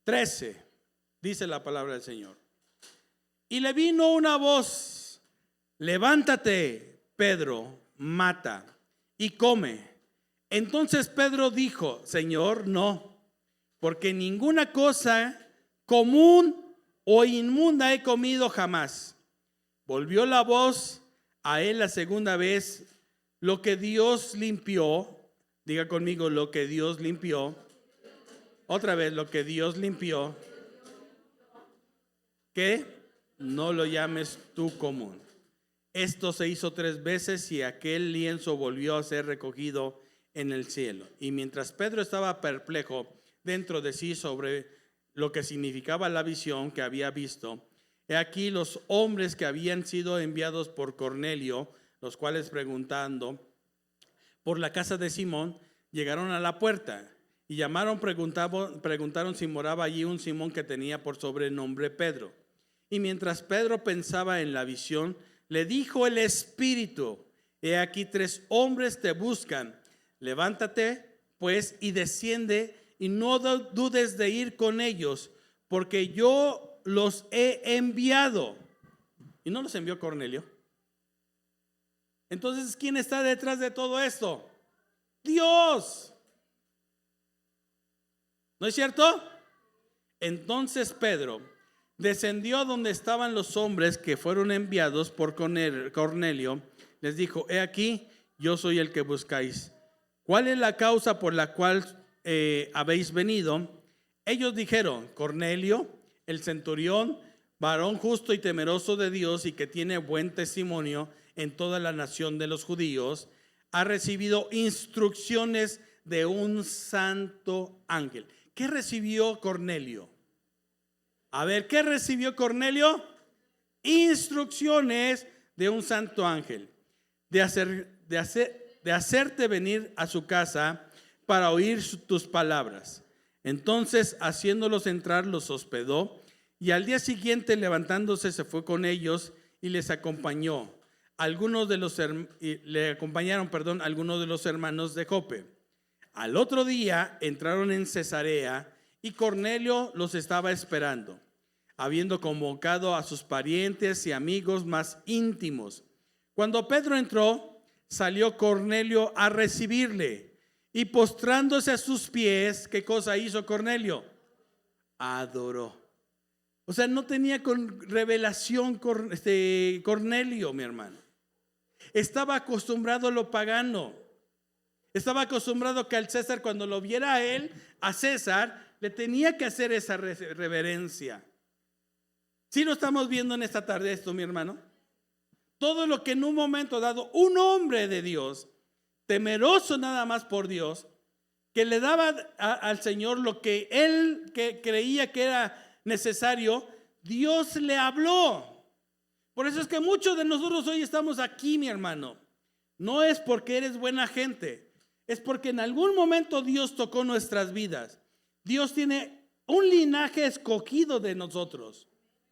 13, dice la palabra del Señor. Y le vino una voz, levántate, Pedro, mata y come. Entonces Pedro dijo, Señor, no, porque ninguna cosa común o inmunda he comido jamás. Volvió la voz a él la segunda vez, lo que Dios limpió, diga conmigo, lo que Dios limpió. Otra vez, lo que Dios limpió, ¿qué? No lo llames tú común. Esto se hizo 3 veces y aquel lienzo volvió a ser recogido en el cielo. Y mientras Pedro estaba perplejo dentro de sí sobre lo que significaba la visión que había visto, he aquí los hombres que habían sido enviados por Cornelio, los cuales preguntando por la casa de Simón, llegaron a la puerta y llamaron, preguntaron si moraba allí un Simón que tenía por sobrenombre Pedro. Y mientras Pedro pensaba en la visión, le dijo el Espíritu, he aquí 3 hombres te buscan. Levántate, pues, y desciende, y no dudes de ir con ellos, porque yo los he enviado. ¿Y no los envió Cornelio? Entonces, ¿quién está detrás de todo esto? Dios. ¿No es cierto? Entonces Pedro descendió donde estaban los hombres que fueron enviados por Cornelio. Les dijo: he aquí, yo soy el que buscáis. ¿Cuál es la causa por la cual habéis venido? Ellos dijeron: Cornelio, el centurión, varón justo y temeroso de Dios y que tiene buen testimonio en toda la nación de los judíos, ha recibido instrucciones de un santo ángel. ¿Qué recibió Cornelio? A ver, ¿qué recibió Cornelio? Instrucciones de un santo ángel de hacerte venir a su casa para oír tus palabras. Entonces, haciéndolos entrar, los hospedó, y al día siguiente, levantándose, se fue con ellos y les acompañó. Le acompañaron algunos de los hermanos de Jope. Al otro día entraron en Cesarea y Cornelio los estaba esperando, habiendo convocado a sus parientes y amigos más íntimos. Cuando Pedro entró, salió Cornelio a recibirle y postrándose a sus pies, ¿qué cosa hizo Cornelio? Adoró. O sea, no tenía revelación Cornelio, mi hermano. Estaba acostumbrado a lo pagano. Estaba acostumbrado que al César, cuando lo viera a él, a César, le tenía que hacer esa reverencia. ¿Sí lo estamos viendo en esta tarde esto, mi hermano? Todo lo que en un momento dado un hombre de Dios, temeroso nada más por Dios, que le daba al Señor lo que él creía que era necesario, Dios le habló. Por eso es que muchos de nosotros hoy estamos aquí, mi hermano. No es porque eres buena gente, es porque en algún momento Dios tocó nuestras vidas. Dios tiene un linaje escogido de nosotros.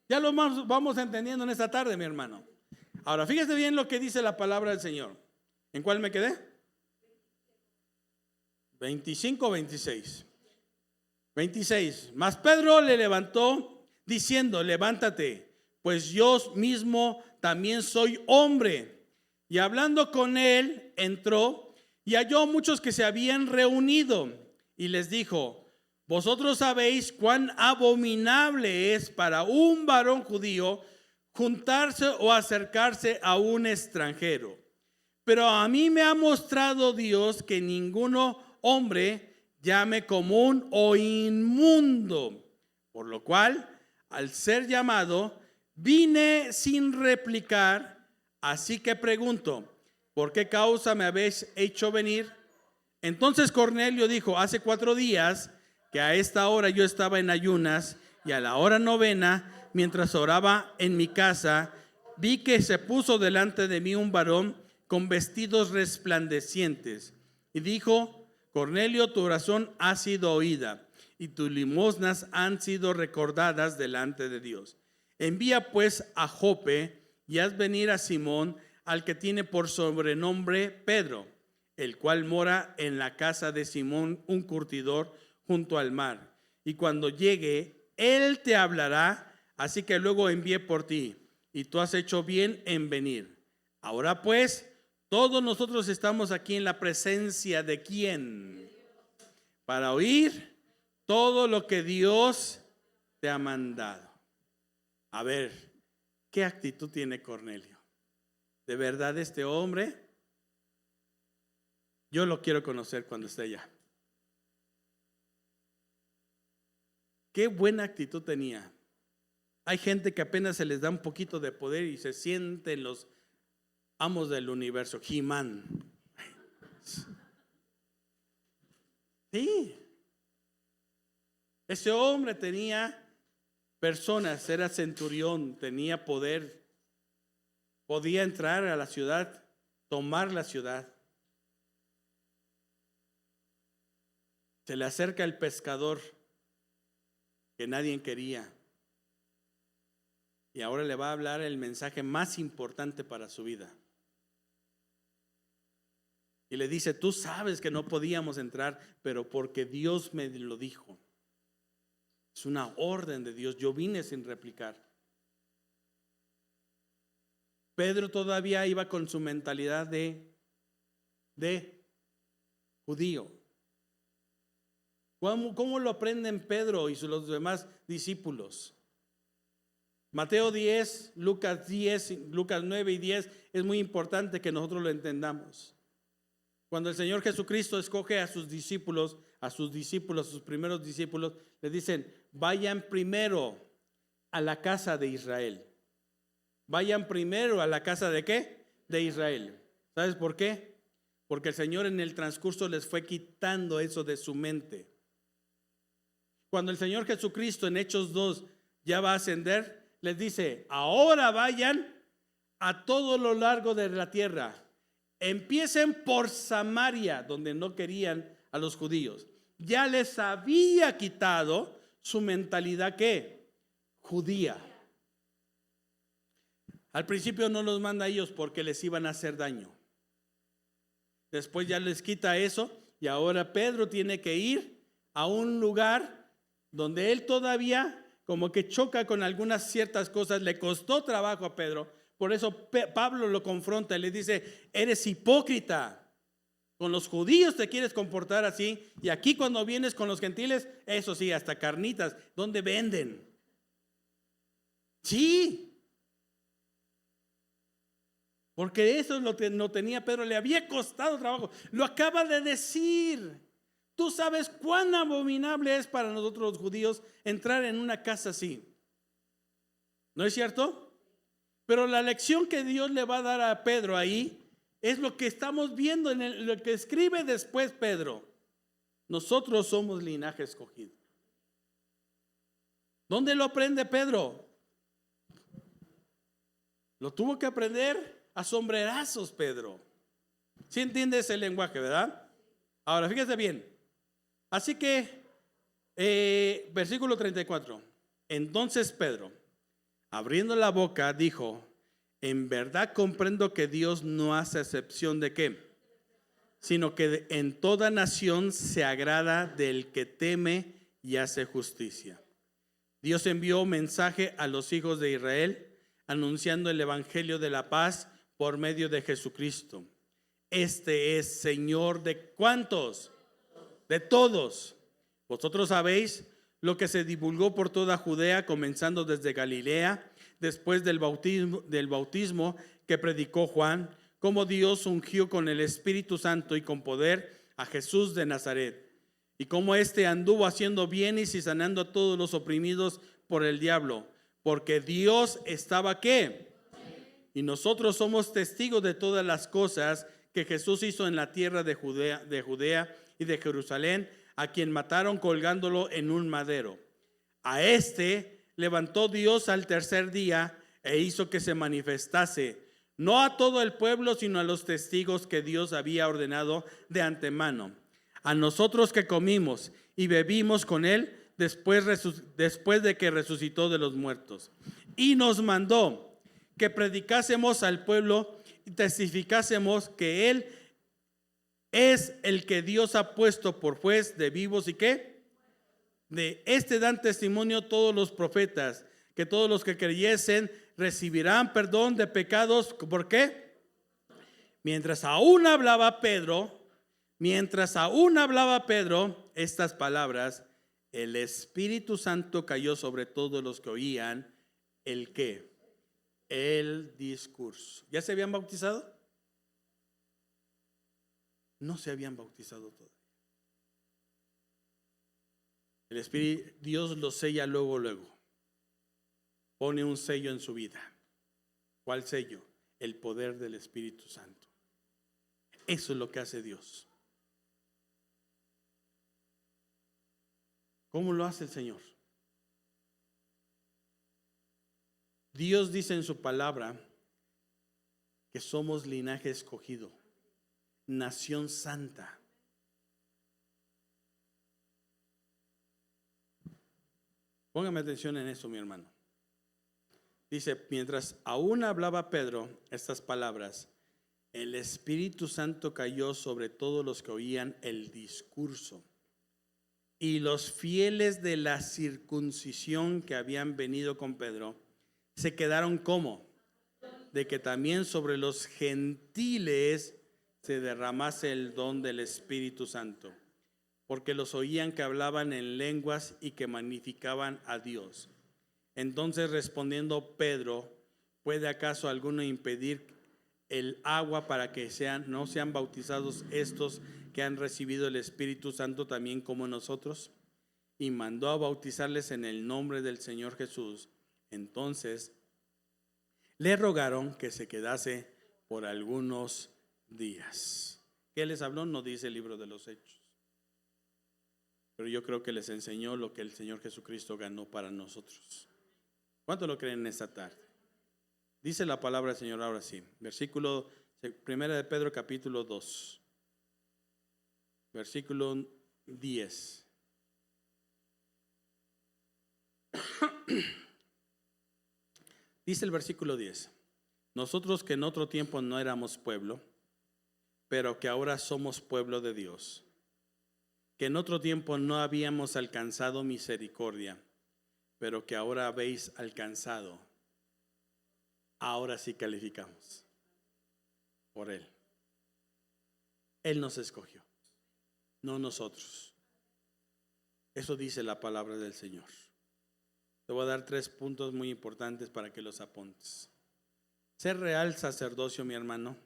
Ya lo vamos entendiendo en esta tarde, mi hermano. Ahora, fíjese bien lo que dice la palabra del Señor. ¿En cuál me quedé? 25 o 26. 26. Mas Pedro le levantó diciendo: levántate, pues yo mismo también soy hombre. Y hablando con él, entró y halló muchos que se habían reunido y les dijo: vosotros sabéis cuán abominable es para un varón judío juntarse o acercarse a un extranjero. Pero a mí me ha mostrado Dios que ninguno hombre llame común o inmundo, por lo cual, al ser llamado, vine sin replicar. Así que pregunto: ¿por qué causa me habéis hecho venir? Entonces Cornelio dijo: hace 4 días que a esta hora yo estaba en ayunas, y a la hora 9, mientras oraba en mi casa, vi que se puso delante de mí un varón con vestidos resplandecientes, y dijo: Cornelio, tu oración ha sido oída, y tus limosnas han sido recordadas delante de Dios. Envía pues a Jope y haz venir a Simón, al que tiene por sobrenombre Pedro, el cual mora en la casa de Simón, un curtidor junto al mar. Y cuando llegue, él te hablará. Así que luego envié por ti, y tú has hecho bien en venir. Ahora pues, todos nosotros estamos aquí en la presencia de ¿quién? Para oír todo lo que Dios te ha mandado. A ver, ¿qué actitud tiene Cornelio? ¿De verdad este hombre? Yo lo quiero conocer cuando esté allá. Qué buena actitud tenía. Hay gente que apenas se les da un poquito de poder y se sienten los amos del universo. He-Man. Sí. Ese hombre tenía personas, era centurión, tenía poder. Podía entrar a la ciudad, tomar la ciudad. Se le acerca el pescador que nadie quería. Y ahora le va a hablar el mensaje más importante para su vida. Y le dice, tú sabes que no podíamos entrar, pero porque Dios me lo dijo. Es una orden de Dios, yo vine sin replicar. Pedro todavía iba con su mentalidad de judío. ¿Cómo lo aprenden Pedro y los demás discípulos? Mateo 10, Lucas 10, Lucas 9 y 10 es muy importante que nosotros lo entendamos. Cuando el Señor Jesucristo escoge a sus discípulos, a sus primeros discípulos, les dicen, vayan primero a la casa de Israel. Vayan primero a la casa ¿de qué? De Israel. ¿Sabes por qué? Porque el Señor en el transcurso les fue quitando eso de su mente. Cuando el Señor Jesucristo en Hechos 2 ya va a ascender, les dice, ahora vayan a todo lo largo de la tierra. Empiecen por Samaria, donde no querían a los judíos. Ya les había quitado su mentalidad ¿qué? Judía. Al principio no los manda a ellos porque les iban a hacer daño. Después ya les quita eso y ahora Pedro tiene que ir a un lugar donde él todavía como que choca con algunas ciertas cosas. Le costó trabajo a Pedro. Por eso Pablo lo confronta y le dice, eres hipócrita. Con los judíos te quieres comportar así y aquí cuando vienes con los gentiles, eso sí, hasta carnitas, ¿dónde venden? Sí. Porque eso no tenía Pedro, le había costado trabajo. Lo acaba de decir. Tú sabes cuán abominable es para nosotros los judíos entrar en una casa así. ¿No es cierto? Pero la lección que Dios le va a dar a Pedro ahí es lo que estamos viendo en lo que escribe después Pedro. Nosotros somos linaje escogido. ¿Dónde lo aprende Pedro? Lo tuvo que aprender a sombrerazos, Pedro. ¿Sí entiendes el lenguaje, verdad? Ahora, fíjese bien. Así que, versículo 34. Entonces Pedro, abriendo la boca, dijo, en verdad comprendo que Dios no hace excepción de qué, sino que en toda nación se agrada del que teme y hace justicia. Dios envió mensaje a los hijos de Israel, anunciando el evangelio de la paz por medio de Jesucristo. Este es Señor de ¿cuántos? De todos. Vosotros sabéis lo que se divulgó por toda Judea, comenzando desde Galilea, después del bautismo que predicó Juan, cómo Dios ungió con el Espíritu Santo y con poder a Jesús de Nazaret, y cómo éste anduvo haciendo bienes y sanando a todos los oprimidos por el diablo, porque Dios estaba ¿qué? Y nosotros somos testigos de todas las cosas que Jesús hizo en la tierra de Judea y de Jerusalén, a quien mataron colgándolo en un madero. A este levantó Dios al tercer día e hizo que se manifestase, no a todo el pueblo, sino a los testigos que Dios había ordenado de antemano. A nosotros que comimos y bebimos con él después de que resucitó de los muertos. Y nos mandó que predicásemos al pueblo y testificásemos que él es el que Dios ha puesto por juez de vivos y ¿qué? De este dan testimonio todos los profetas, que todos los que creyesen recibirán perdón de pecados. ¿Por qué? Mientras aún hablaba Pedro, estas palabras, el Espíritu Santo cayó sobre todos los que oían el ¿qué? El discurso. ¿Ya se habían bautizado? No se habían bautizado todavía. El Espíritu, Dios los sella luego. Pone un sello en su vida. ¿Cuál sello? El poder del Espíritu Santo. Eso es lo que hace Dios. ¿Cómo lo hace el Señor? Dios dice en su palabra que somos linaje escogido, nación santa. Póngame atención en eso, mi hermano. Dice, mientras aún hablaba Pedro estas palabras, el Espíritu Santo cayó sobre todos los que oían el discurso. Y los fieles de la circuncisión que habían venido con Pedro se quedaron como de que también sobre los gentiles se derramase el don del Espíritu Santo, porque los oían que hablaban en lenguas y que magnificaban a Dios. Entonces respondiendo Pedro, ¿puede acaso alguno impedir el agua para que no sean bautizados estos que han recibido el Espíritu Santo también como nosotros? Y mandó a bautizarles en el nombre del Señor Jesús. Entonces le rogaron que se quedase por algunos días. ¿Qué les habló? No dice el libro de los Hechos. Pero yo creo que les enseñó lo que el Señor Jesucristo ganó para nosotros. ¿Cuánto lo creen en esta tarde? Dice la palabra del Señor ahora sí. Versículo 1 de Pedro capítulo 2. Versículo 10. Dice el versículo 10. Nosotros que en otro tiempo no éramos pueblo, pero que ahora somos pueblo de Dios, que en otro tiempo no habíamos alcanzado misericordia, pero que ahora habéis alcanzado, ahora sí calificamos por Él. Él nos escogió, no nosotros. Eso dice la palabra del Señor. Te voy a dar 3 puntos muy importantes para que los apuntes. Ser real sacerdocio, mi hermano,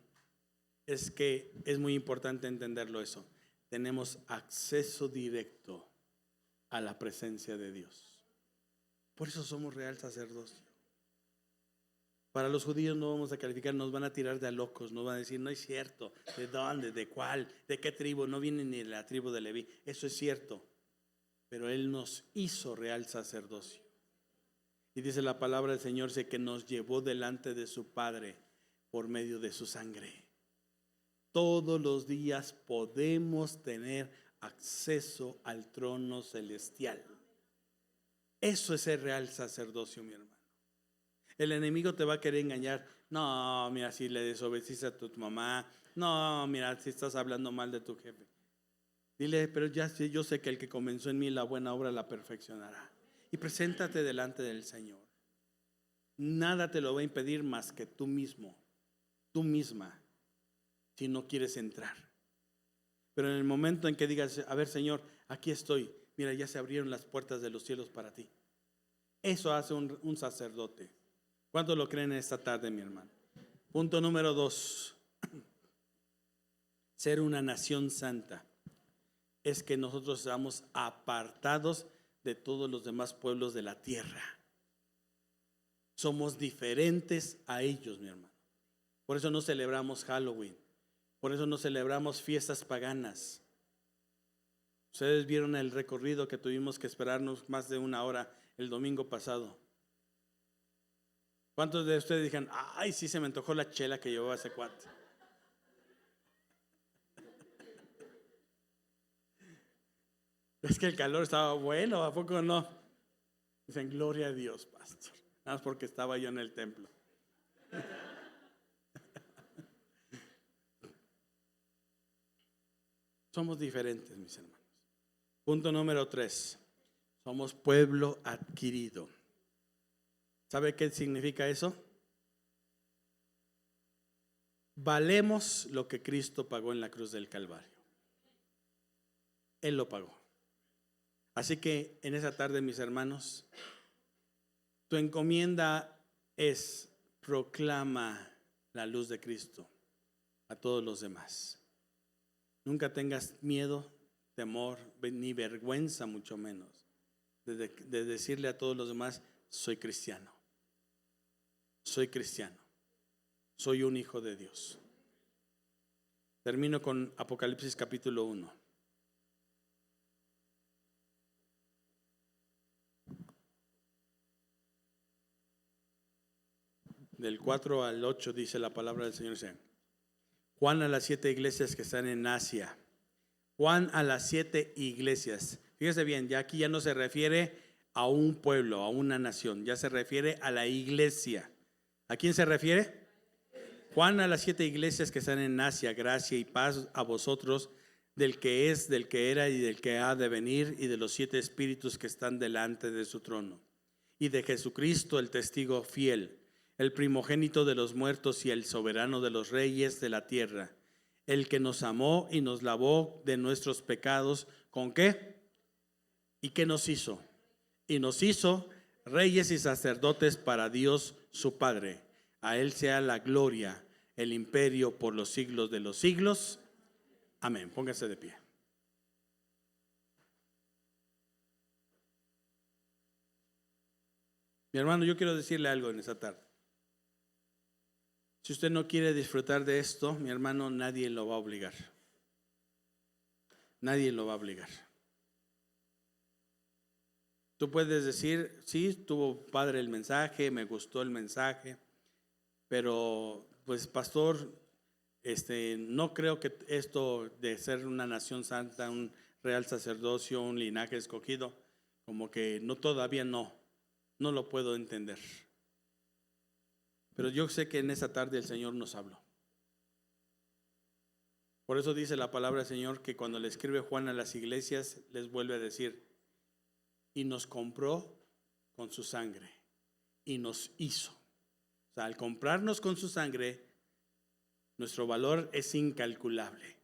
es que es muy importante entenderlo eso. Tenemos acceso directo a la presencia de Dios. Por eso somos real sacerdocio. Para los judíos no vamos a calificar, nos van a tirar de a locos, nos van a decir, no es cierto, ¿de dónde? ¿De cuál? ¿De qué tribu? No viene ni de la tribu de Leví. Eso es cierto, pero Él nos hizo real sacerdocio. Y dice la palabra del Señor, sé que nos llevó delante de su Padre por medio de su sangre. Todos los días podemos tener acceso al trono celestial. Eso es el real sacerdocio, mi hermano. El enemigo te va a querer engañar. No, mira, si le desobedeciste a tu mamá. No, mira, si estás hablando mal de tu jefe. Dile, pero ya yo sé que el que comenzó en mí la buena obra la perfeccionará. Y preséntate delante del Señor. Nada te lo va a impedir más que tú mismo, tú misma, si no quieres entrar. Pero en el momento en que digas, a ver, Señor, aquí estoy. Mira, ya se abrieron las puertas de los cielos para ti. Eso hace un sacerdote. ¿Cuántos lo creen esta tarde, mi hermano? Punto número 2. Ser una nación santa es que nosotros seamos apartados de todos los demás pueblos de la tierra. Somos diferentes a ellos, mi hermano. Por eso no celebramos Halloween. Por eso no celebramos fiestas paganas. Ustedes vieron el recorrido que tuvimos que esperarnos más de 1 hora el domingo pasado. ¿Cuántos de ustedes dijeron, ay, sí se me antojó la chela que llevaba ese cuate? Es que el calor estaba bueno, ¿a poco no? Dicen, gloria a Dios, pastor. Nada más porque estaba yo en el templo. Somos diferentes, mis hermanos. Punto número 3. Somos pueblo adquirido. ¿Sabe qué significa eso? Valemos lo que Cristo pagó en la cruz del Calvario. Él lo pagó. Así que en esa tarde, mis hermanos, tu encomienda es proclama la luz de Cristo a todos los demás. Nunca tengas miedo, temor, ni vergüenza, mucho menos, de decirle a todos los demás, soy cristiano. Soy cristiano. Soy un hijo de Dios. Termino con Apocalipsis capítulo 1. Del 4 al 8 dice la palabra del Señor. Juan a las 7 iglesias que están en Asia. Juan a las 7 iglesias. Fíjese bien, ya aquí ya no se refiere a un pueblo, a una nación. Ya se refiere a la iglesia. ¿A quién se refiere? Juan a las 7 iglesias que están en Asia, gracia y paz a vosotros, del que es, del que era y del que ha de venir, y de los 7 espíritus que están delante de su trono, y de Jesucristo, el testigo fiel, el primogénito de los muertos y el soberano de los reyes de la tierra, el que nos amó y nos lavó de nuestros pecados. ¿Con qué? ¿Y qué nos hizo? Y nos hizo reyes y sacerdotes para Dios su Padre. A Él sea la gloria, el imperio por los siglos de los siglos. Amén. Póngase de pie. Mi hermano, yo quiero decirle algo en esta tarde. Si usted no quiere disfrutar de esto, mi hermano, nadie lo va a obligar. Nadie lo va a obligar. Tú puedes decir, sí, estuvo padre el mensaje, me gustó el mensaje, pero pues pastor, no creo que esto de ser una nación santa, un real sacerdocio, un linaje escogido, como que no, todavía no lo puedo entender. Pero yo sé que en esa tarde el Señor nos habló. Por eso dice la palabra del Señor que cuando le escribe Juan a las iglesias, les vuelve a decir, y nos compró con su sangre, y nos hizo. O sea, al comprarnos con su sangre, nuestro valor es incalculable.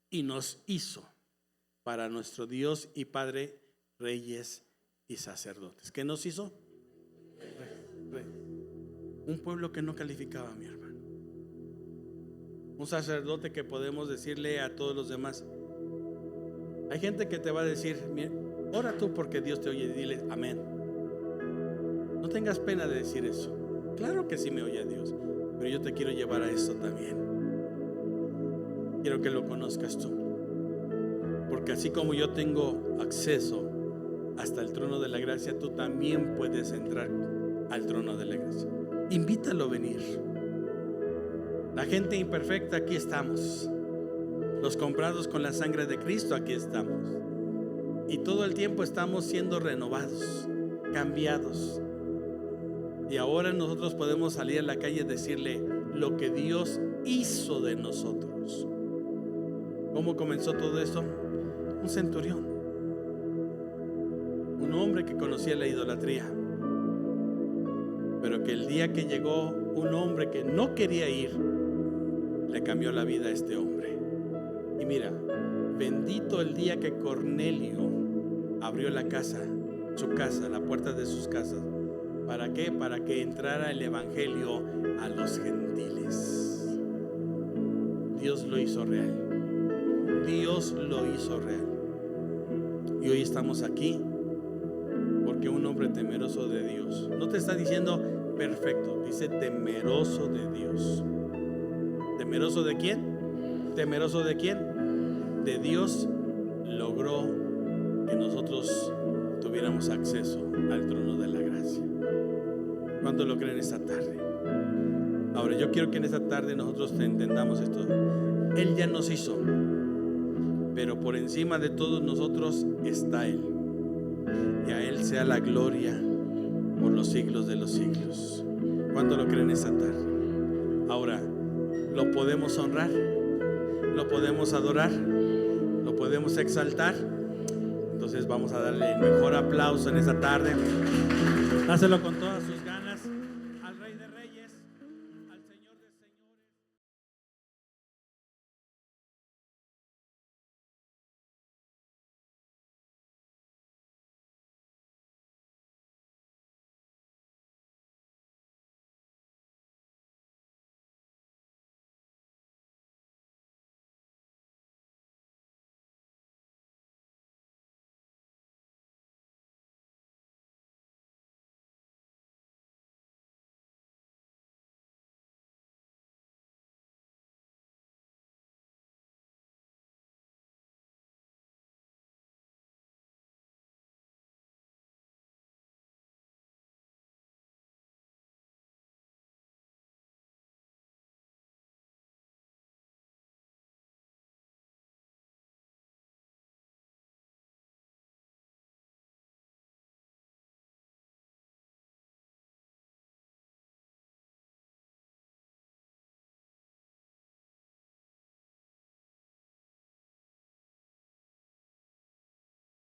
Y nos hizo para nuestro Dios y Padre, reyes y sacerdotes. ¿Qué nos hizo? Un pueblo que no calificaba, mi hermano. Un sacerdote que podemos decirle a todos los demás. Hay gente que te va a decir, ora tú porque Dios te oye, y dile amén. No tengas pena de decir eso. Claro que sí me oye Dios, pero yo te quiero llevar a eso también. Quiero que lo conozcas tú, porque así como yo tengo acceso hasta el trono de la gracia, tú también puedes entrar al trono de la gracia. Invítalo a venir. La gente imperfecta, aquí estamos. Los comprados con la sangre de Cristo, aquí estamos. Y todo el tiempo estamos siendo renovados, cambiados. Y ahora nosotros podemos salir a la calle y decirle lo que Dios hizo de nosotros. ¿Cómo comenzó todo esto? Un centurión, un hombre que conocía la idolatría, pero que el día que llegó un hombre que no quería ir, le cambió la vida a este hombre. Y mira, bendito el día que Cornelio abrió la casa, su casa, la puerta de sus casas. ¿Para qué? Para que entrara el evangelio a los gentiles. Dios lo hizo real. Dios lo hizo real. Y hoy estamos aquí porque un hombre temeroso de Dios, no te está diciendo perfecto, dice temeroso de Dios. ¿Temeroso de quién? ¿Temeroso de quién? De Dios, logró que nosotros tuviéramos acceso al trono de la gracia. ¿Cuánto lo creen esta tarde? Ahora yo quiero que en esta tarde nosotros entendamos esto. Él ya nos hizo, pero por encima de todos nosotros está Él, y a Él sea la gloria por los siglos de los siglos. ¿Cuánto lo creen esta tarde? Ahora, ¿lo podemos honrar? ¿Lo podemos adorar? ¿Lo podemos exaltar? Entonces vamos a darle el mejor aplauso en esta tarde. Dáselo con toda